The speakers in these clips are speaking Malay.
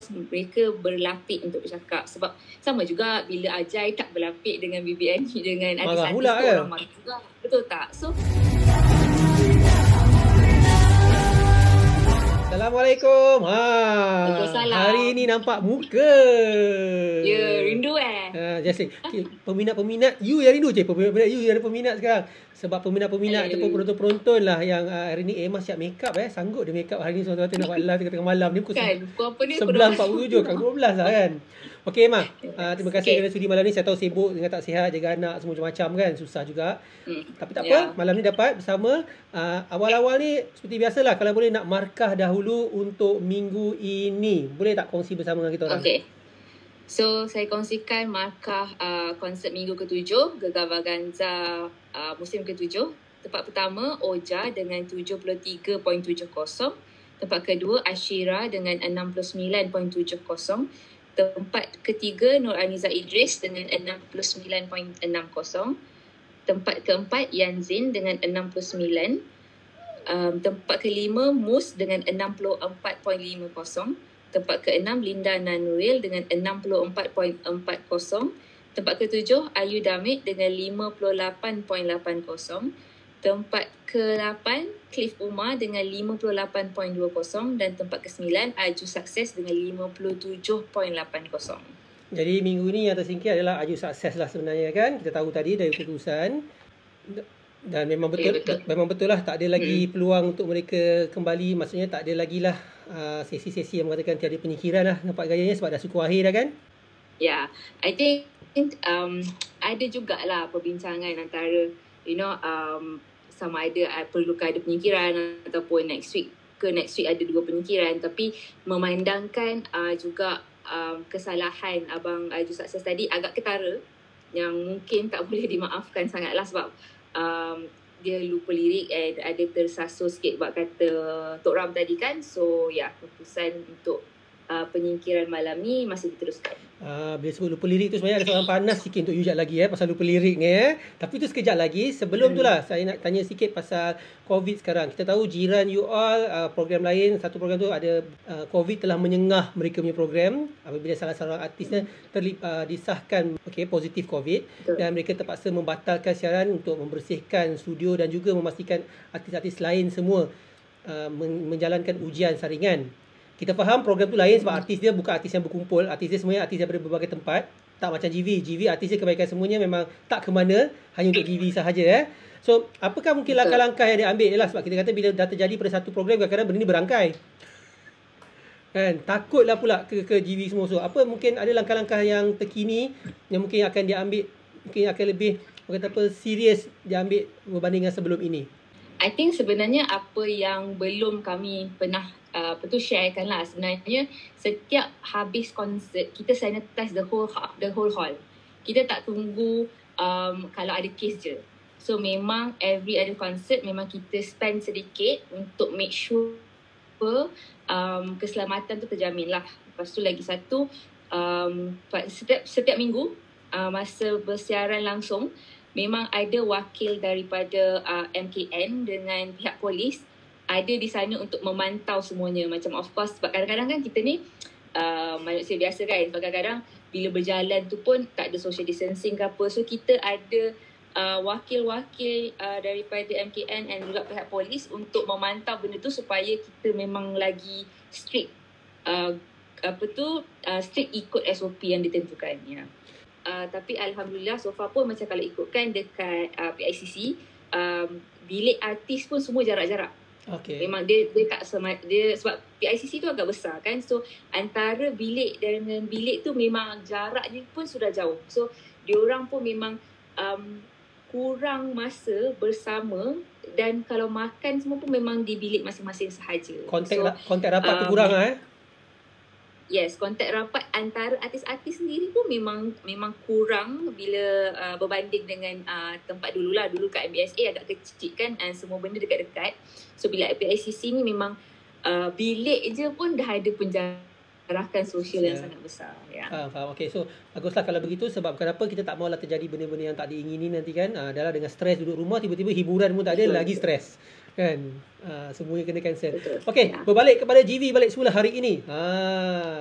mereka berlapik untuk bercakap. Sebab sama juga bila Ajai tak berlapik dengan BBN dengan artis-artis tu orang marah juga. Betul tak? So Assalamualaikum. Hari ni nampak muka. Ya, rindu Just peminat-peminat you yang rindu je. Peminat-peminat you yang ada peminat sekarang. Sebab peminat-peminat ataupun penonton-penonton lah yang hari ni Emma siap make up Sanggup dia make up hari ni semata-mata nak buat live tengah malam ni pukul 11.47 kat 12 lah kan. Okey Emma, terima kasih kerana sudi malam ni. Saya tahu sibuk dengan tak sihat, jaga anak semua macam-macam kan, susah juga. Tapi tak apa, malam ni dapat bersama. Awal-awal ni seperti biasalah, kalau boleh nak markah dahulu untuk minggu ini. Boleh tak kongsi bersama dengan kita orang? Okey. So, saya kongsikan markah konsert minggu ke-7, Gegar Vaganza musim ke-7. Tempat pertama, Oja dengan 73.70. Tempat kedua, Ashira dengan 69.70. Tempat ketiga, Nur Aniza Idris dengan 69.60. Tempat keempat, Yanzin dengan 69. Tempat kelima, Mus dengan 64.50. Tempat keenam, Linda Nanuil dengan 64.40. Tempat ketujuh, Ayu Damit dengan 58.80. Tempat ke-8, Cliff Umar dengan 58.20. Dan tempat ke-9, Aju Sukses dengan 57.80. Jadi minggu ni yang tersingkir adalah Aju Sukses lah sebenarnya kan. Kita tahu tadi dari keputusan. Dan memang betul lah tak ada lagi peluang untuk mereka kembali. Maksudnya tak ada lagi lah sesi-sesi yang mengatakan tiada penyingkiran lah. Nampak gayanya sebab dah suku akhir dah kan. Yeah, I think ada jugalah perbincangan antara sama ada perlukah ada penyingkiran ataupun next week ada 2 penyingkiran. Tapi memandangkan juga kesalahan Abang Aju Sukses tadi agak ketara, yang mungkin tak boleh dimaafkan sangatlah sebab dia lupa lirik and ada tersasul sikit buat kata Tok Ram tadi kan. So keputusan untuk penyingkiran malam ni masih diteruskan. Bila sebut lupa lirik tu sebenarnya ada soalan panas sikit untuk Yujat lagi pasal lupa lirik ni Tapi tu sekejap lagi. Sebelum tu lah saya nak tanya sikit pasal COVID sekarang. Kita tahu jiran you all program lain, satu program tu ada COVID telah menyengah mereka punya program apabila salah seorang artisnya disahkan positif COVID. Dan mereka terpaksa membatalkan siaran untuk membersihkan studio dan juga memastikan artis-artis lain semua menjalankan ujian saringan. Kita faham program tu lain sebab artis dia bukan artis yang berkumpul. Artis dia semuanya artis daripada berbagai tempat. Tak macam GV. GV artis dia kebanyakan semuanya memang tak ke mana, hanya untuk GV sahaja. So, apakah mungkin langkah-langkah yang dia ambil? Sebab kita kata bila dah terjadi pada satu program, kadang-kadang benda ni berangkai. Kan? Takutlah pula ke GV semua. So, apa mungkin ada langkah-langkah yang terkini yang mungkin akan dia ambil, mungkin akan lebih serius dia ambil berbanding dengan sebelum ini? I think sebenarnya apa yang belum kami pernah sharekan lah, sebenarnya setiap habis konsert kita sanitize the whole hall. Kita tak tunggu kalau ada kes je. So memang every other concert memang kita spend sedikit untuk make sure keselamatan tu terjamin lah. Lepas tu lagi satu, setiap minggu masa bersiaran langsung memang ada wakil daripada MKN dengan pihak polis ada di sana untuk memantau semuanya. Macam of course sebab kadang-kadang kan kita ni manusia biasa kan, sebab kadang-kadang bila berjalan tu pun tak ada social distancing ke apa. So kita ada wakil-wakil daripada MKN dan juga pihak polis untuk memantau benda tu supaya kita memang lagi strict strict ikut SOP yang ditentukan ya. Tapi Alhamdulillah so far pun macam kalau ikutkan dekat PICC, bilik artis pun semua jarak-jarak. Okay. Memang dia tak dia sebab PICC tu agak besar kan. So antara bilik dengan bilik tu memang jaraknya pun sudah jauh. So diorang pun memang kurang masa bersama, dan kalau makan semua pun memang di bilik masing-masing sahaja. Kontak rapat tu kurang Yes, kontak rapat antara artis-artis sendiri pun memang kurang bila berbanding dengan tempat dululah. Dulu kat MBSA agak kecil kan, semua benda dekat-dekat. So bila PICC ni memang bilik je pun dah ada penjarakan sosial yang sangat besar. Ya. Faham. Okay, so baguslah kalau begitu. Sebab kenapa kita tak maulah terjadi benda-benda yang tak diingini nanti kan. Adalah dengan stres duduk rumah, tiba-tiba hiburan pun tak ada, lagi stres. kan. Semuanya kena cancel. Betul. Okey, Ya. berbalik kepada GV balik semula hari ini.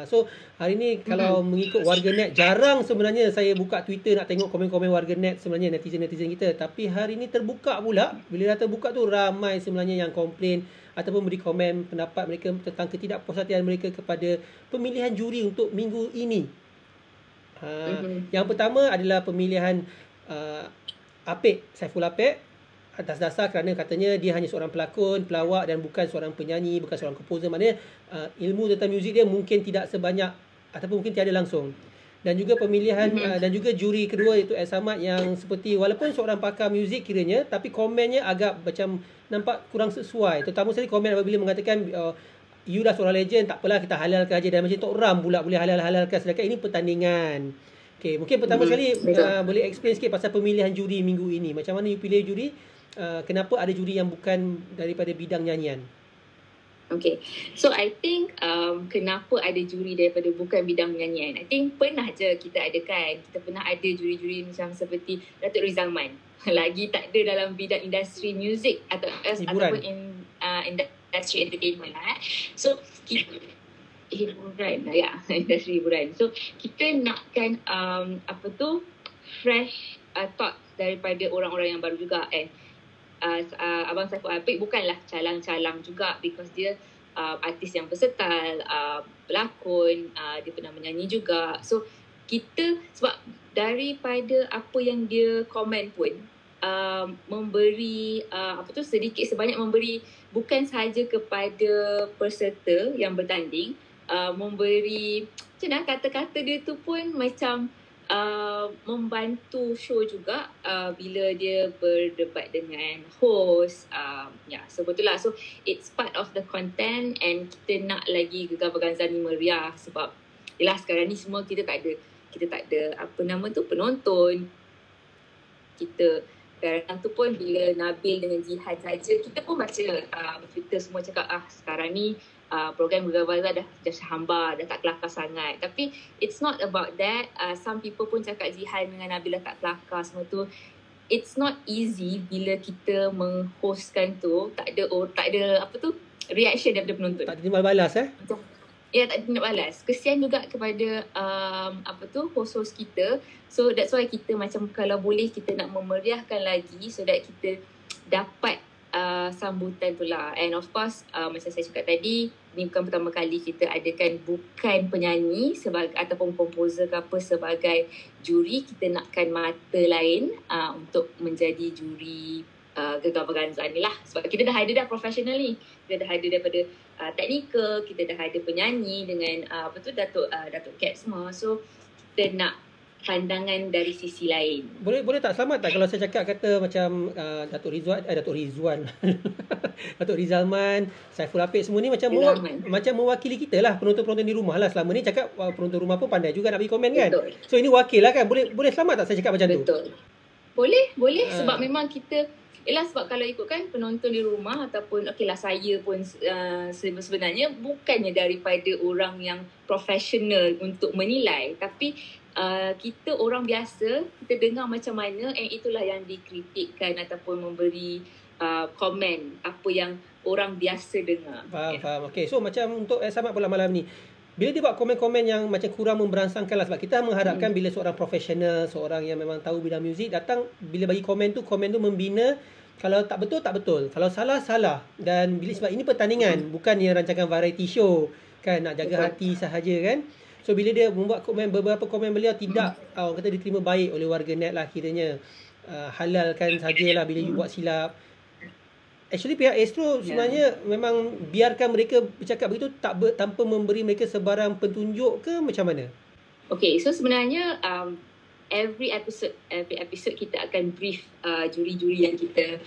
So hari ini kalau mengikut warganet, jarang sebenarnya saya buka Twitter nak tengok komen-komen warganet sebenarnya, netizen-netizen kita. Tapi hari ini terbuka pula. Bila dah terbuka tu ramai sebenarnya yang komplain ataupun beri komen pendapat mereka tentang ketidakpuas hatian mereka kepada pemilihan juri untuk minggu ini. Yang pertama adalah pemilihan Apek, Saiful Apek, atas dasar kerana katanya dia hanya seorang pelakon, pelawak dan bukan seorang penyanyi, bukan seorang komposer. Maknanya ilmu tentang muzik dia mungkin tidak sebanyak ataupun mungkin tiada langsung. Dan juga pemilihan dan juga juri kedua iaitu Samad yang seperti walaupun seorang pakar muzik kiranya, tapi komennya agak macam nampak kurang sesuai. Terutama sekali komen apabila mengatakan you dah seorang legend, tak apalah kita halalkan aja. Dan macam Tok Ram pula boleh halal-halalkan sedangkan ini pertandingan. Okay, mungkin pertama sekali boleh explain sikit pasal pemilihan juri minggu ini. Macam mana you pilih juri? Kenapa ada juri yang bukan daripada bidang nyanyian? Okay, so I think kenapa ada juri daripada bukan bidang penyanyian? I think pernah je kita adakan. Kita pernah ada juri-juri macam seperti Datuk Rizalman. Lagi tak ada dalam bidang industri muzik ataupun industri entertainment lah. So hiburan lah ya, industri hiburan. So kita nakkan fresh thoughts daripada orang-orang yang baru juga. Abang Saiful Apek bukanlah calang-calang juga because dia artis yang versatile, pelakon, dia pernah menyanyi juga. So kita sebab daripada apa yang dia komen pun memberi sedikit sebanyak memberi bukan sahaja kepada peserta yang bertanding, memberi macam mana kata-kata dia tu pun macam membantu show juga bila dia berdebat dengan host. So betul lah. So it's part of the content and kita nak lagi Gegar Berganza ni meriah sebab yelah sekarang ni semua kita tak ada penonton. Kita kadang tu pun bila Nabil dengan Jihan saja kita pun baca Twitter semua cakap sekarang ni program Gegar Berganza dah hambar, dah tak kelakar sangat. Tapi it's not about that. Some people pun cakap Jihan dengan Nabil dah tak kelakar semua tu. It's not easy bila kita menghostkan tu tak ada reaction daripada penonton. Tak timbal balas Ya, tak ada balas. Kesian juga kepada host-host kita. So that's why kita macam kalau boleh kita nak memeriahkan lagi so that kita dapat sambutan tu lah. And of course macam saya cakap tadi, ni bukan pertama kali kita adakan bukan penyanyi ataupun komposer ke apa sebagai juri. Kita nakkan mata lain untuk menjadi juri Gegar Berganza ni lah. Sebab kita dah ada professional ni. Kita dah ada daripada teknikal, kita dah ada penyanyi dengan Datuk Cat semua. So kita nak pandangan dari sisi lain. Boleh tak selamat tak kalau saya cakap kata macam Datuk Rizwan Datuk Rizalman, Saiful Apek semua ni macam mewakili kita lah, penonton-penonton di rumah lah. Selama ni cakap penonton rumah pun pandai juga nak bagi komen kan. Betul. So ini wakil lah kan. Boleh selamat tak saya cakap macam tu? Betul. Boleh sebab memang kita sebab kalau ikutkan penonton di rumah ataupun saya pun sebenarnya bukannya daripada orang yang profesional untuk menilai, tapi kita orang biasa, kita dengar macam mana itulah yang dikritikkan ataupun memberi komen apa yang orang biasa dengar. Faham. Okay, so macam untuk Samad pula malam ni, bila dia buat komen-komen yang macam kurang memberangsangkan lah, sebab kita mengharapkan bila seorang profesional, seorang yang memang tahu bidang muzik datang, bila bagi komen tu membina. Kalau tak betul, tak betul. Kalau salah, salah. Dan sebab ini pertandingan, bukan yang rancangan variety show kan, nak jaga hati sahaja kan. So bila dia membuat komen, beberapa komen beliau tidak orang kata diterima baik oleh warganet lah kiranya. Halalkan sajalah bila you buat silap. Actually pihak Astro sebenarnya memang biarkan mereka bercakap begitu tanpa memberi mereka sebarang petunjuk ke macam mana? Okay, so sebenarnya every episode kita akan brief juri-juri yang kita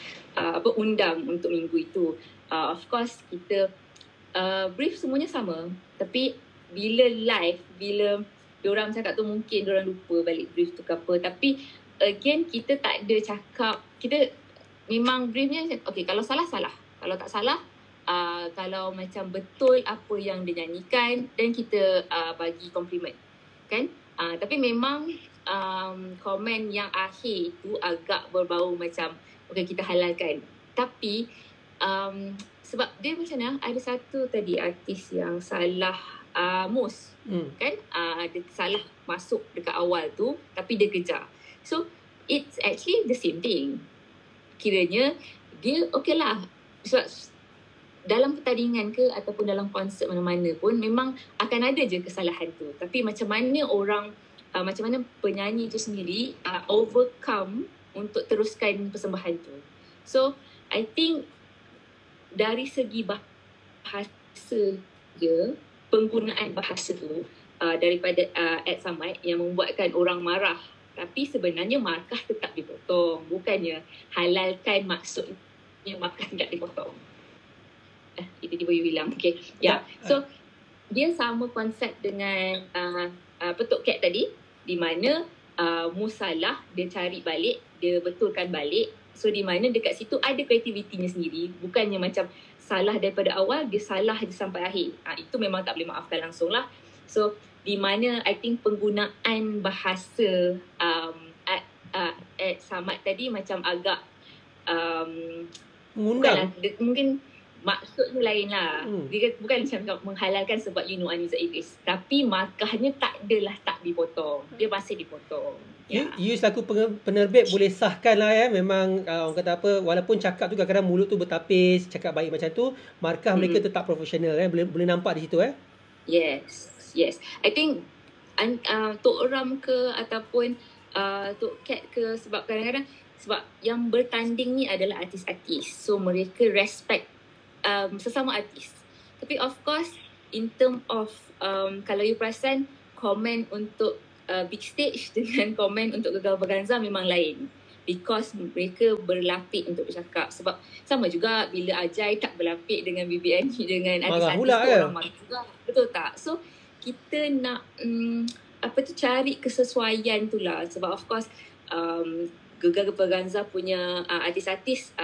undang untuk minggu itu. Of course kita brief semuanya sama, tapi bila live, bila diorang cakap tu mungkin diorang lupa balik brief tu ke apa. Tapi again kita tak ada cakap, kita memang briefnya kalau salah, kalau tak salah, kalau macam betul apa yang dia nyanyikan, dan kita bagi compliment kan. Tapi memang komen yang akhir itu agak berbau macam kita halalkan. Tapi sebab dia macam mana, ada satu tadi artis yang salah Mus kan, dia salah masuk dekat awal tu tapi dia kejar. So it's actually the same thing. Kiranya dia okey lah, sebab dalam pertandingan ke ataupun dalam konsert mana-mana pun memang akan ada je kesalahan tu. Tapi macam mana orang, macam mana penyanyi tu sendiri overcome untuk teruskan persembahan tu. So I think dari segi bahasa dia, penggunaan bahasa tu daripada Ed Samad yang membuatkan orang marah. Tapi sebenarnya markah tetap dipotong. Bukannya halalkan maksudnya markah tidak dipotong. Itu dia boleh bilang. Okay. Ya. So dia sama konsep dengan Tok Cat tadi, di mana Musalah dia cari balik, dia betulkan balik. So di mana dekat situ ada kreativitinya sendiri. Bukannya macam salah daripada awal, dia salah je sampai akhir. Itu memang tak boleh maafkan langsung lah. So di mana I think penggunaan bahasa Ed Samad tadi macam agak mengundang. Mungkin maksudnya lain lah. Dia bukan macam menghalalkan sebab you know Aniza Idris. Tapi markahnya tak dipotong. Dia masih dipotong. You selaku penerbit boleh sahkan lah ya. Memang orang kata apa, walaupun cakap tu kadang-kadang mulut tu bertapis, cakap baik macam tu, markah mereka tetap profesional ya. Boleh nampak di situ ya. Yes. I think Tok Ram ke ataupun Tok Cat ke, sebab kadang-kadang sebab yang bertanding ni adalah artis-artis. So mereka respect sesama artis. Tapi of course in term of kalau you perasan komen untuk big stage dengan komen untuk Gegar Vaganza memang lain, because mereka berlapik untuk bercakap. Sebab sama juga bila Ajai tak berlapik dengan BBN dengan artis-artis tu, orang marah juga. Betul tak? So kita nak cari kesesuaian tu lah. Sebab of course Gegar Vaganza punya artis-artis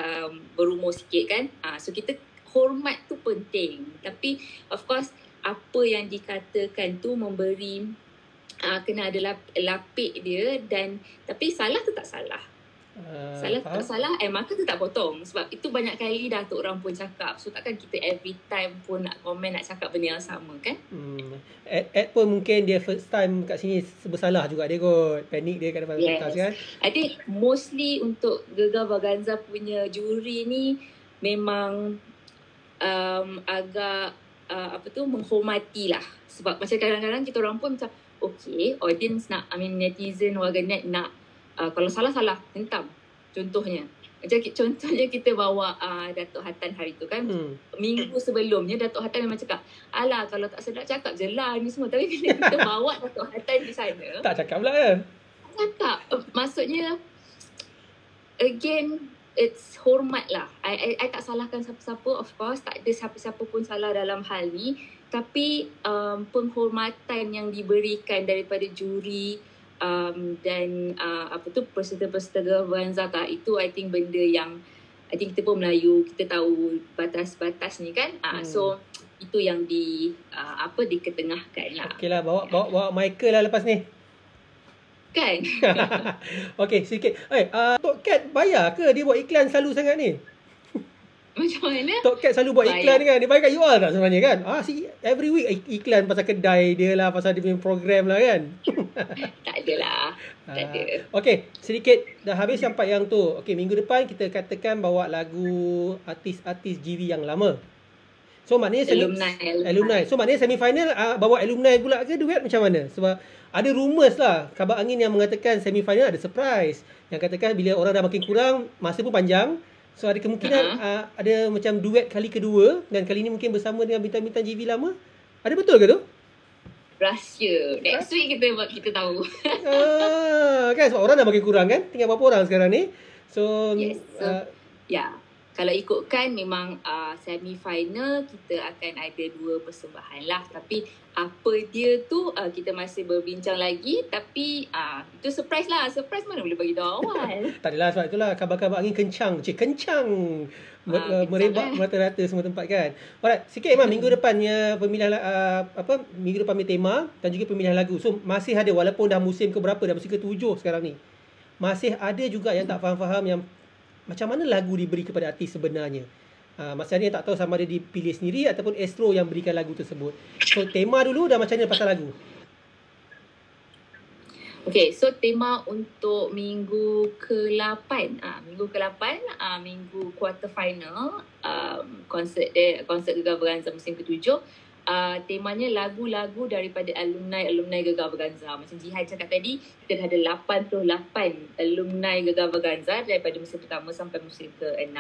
berumur sikit kan. So kita hormat tu penting. Tapi of course apa yang dikatakan tu memberi kena ada lapik dia, dan tapi salah tu tak salah. Salah tu tak salah, maka tu tak potong. Sebab itu banyak kali dah Tok Ram pun cakap. So takkan kita every time pun nak komen, nak cakap benda yang sama kan. Ed pun mungkin dia first time kat sini bersalah juga dia kot. Panik dia kat depan pentas kan. I think mostly untuk Gegar Vaganza punya juri ni memang agak menghormati lah. Sebab macam kadang-kadang kita orang pun macam okay, audience nak, netizen, warganet nak kalau salah-salah hentam. Contohnya kita bawa Datuk Hatan hari tu kan. Minggu sebelumnya Datuk Hatan memang cakap, alah kalau tak sedap cakap je lah ni semua. Tapi bila kita bawa Datuk Hatan di sana, tak cakap pula kan. Cakap. Maksudnya again, it's hormat lah. I tak salahkan siapa-siapa, of course. Tak ada siapa-siapa pun salah dalam hal ni. Tapi penghormatan yang diberikan daripada juri dan peserta-peserta Gegar Vaganza itu, I think benda yang I think kita pun Melayu, kita tahu batas-batas ni kan. So itu yang diketengahkan lah. Okey lah, bawa Michael lah lepas ni. Kan? Okey, sikit. Tok Cat bayar ke dia buat iklan selalu sangat ni? Macam mana? Tok Cat selalu buat iklan kan? Dia bayar kat you all tak sebenarnya kan? Every week iklan pasal kedai dia lah, pasal dia punya program lah kan? Tak adalah. Tak ada. Okey, sedikit dah habis sampai yang tu. Okey, minggu depan kita katakan bawa lagu artis-artis GV yang lama. So maknanya alumni. So maknanya semi-final bawa alumni pula ke duet macam mana? Sebab ada rumours lah, kabar angin yang mengatakan semi-final ada surprise. Yang katakan bila orang dah makin kurang, masa pun panjang. So ada kemungkinan ada macam duet kali kedua, dan kali ni mungkin bersama dengan bintang-bintang GV lama. Ada betul ke tu? Rahsia. Next week kita tahu. Kan sebab orang dah makin kurang kan? Tinggal berapa orang sekarang ni? So, yes. Kalau ikutkan memang semi-final kita akan ada 2 persembahan lah. Tapi apa dia tu kita masih berbincang lagi. Tapi itu surprise lah. Surprise mana boleh bagi tahu awal. Tak adalah, sebab itulah kabar-kabar angin kencang. Kencang. Merebak merata-rata semua tempat kan. Alright, sikit Iman, minggu depannya pemilihan minggu depan punya tema dan juga pemilihan lagu. So masih ada, walaupun dah musim keberapa, dah musim ke-7 sekarang ni. Masih ada juga yang tak faham-faham yang macam mana lagu diberi kepada artis sebenarnya. Masa ni tak tahu sama ada dipilih sendiri ataupun Astro yang berikan lagu tersebut. So tema dulu dah macam mana pasal lagu? Okay, so tema untuk minggu ke-8, minggu ke-8, minggu quarter final, konsert Gegar Vaganza musim ke-7, temanya lagu-lagu daripada alumni Gegar Vaganza. Macam Jihan cakap tadi, kita dah ada 88 alumni Gegar Vaganza daripada musim pertama sampai musim ke-6.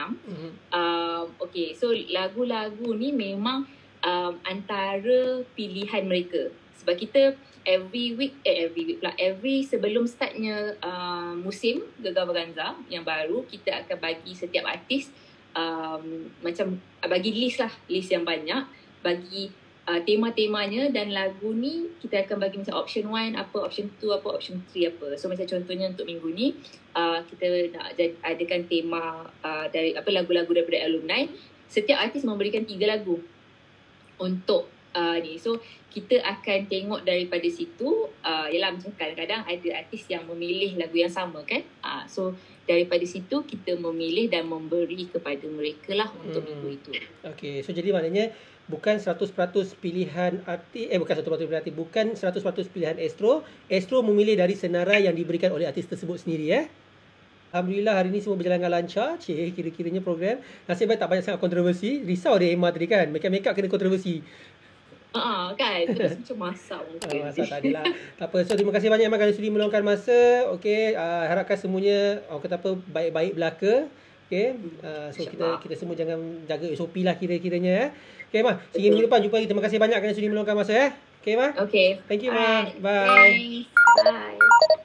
Okay, so lagu-lagu ni memang antara pilihan mereka. Sebab kita every sebelum startnya musim Gegar Vaganza yang baru, kita akan bagi setiap artis macam bagi list yang banyak, bagi tema-temanya, dan lagu ni kita akan bagi macam option 1 apa, option 2 apa, option 3 apa. So macam contohnya untuk minggu ni kita nak adakan tema dari lagu-lagu daripada alumni. Setiap artis memberikan 3 lagu untuk ni. So kita akan tengok daripada situ. Yalah, macam kadang-kadang ada artis yang memilih lagu yang sama kan. So daripada situ kita memilih dan memberi kepada mereka lah untuk minggu itu. Okay, so jadi maknanya bukan 100% pilihan artis, bukan 100% pilihan artis, bukan 100% pilihan Astro. Astro memilih dari senarai yang diberikan oleh artis tersebut sendiri. Alhamdulillah hari ni semua berjalan dengan lancar. Kira-kiranya program. Nasib baik tak banyak sangat kontroversi. Risau dia Emma tadi kan. Make-up kena kontroversi. Kan. Terus macam masak mungkin. Masak tak adalah. Tak apa. So terima kasih banyak Emma kerana sudi meluangkan masa. Okay. Harapkan semuanya baik-baik belaka. Okay. So kita semua jangan jaga SOP lah kira-kiranya. Okay Emma. Sehingga minggu depan jumpa lagi. Terima kasih banyak kerana sudi meluangkan masa. Okay Emma. Okay. Thank you Emma. Bye. Thanks. Bye.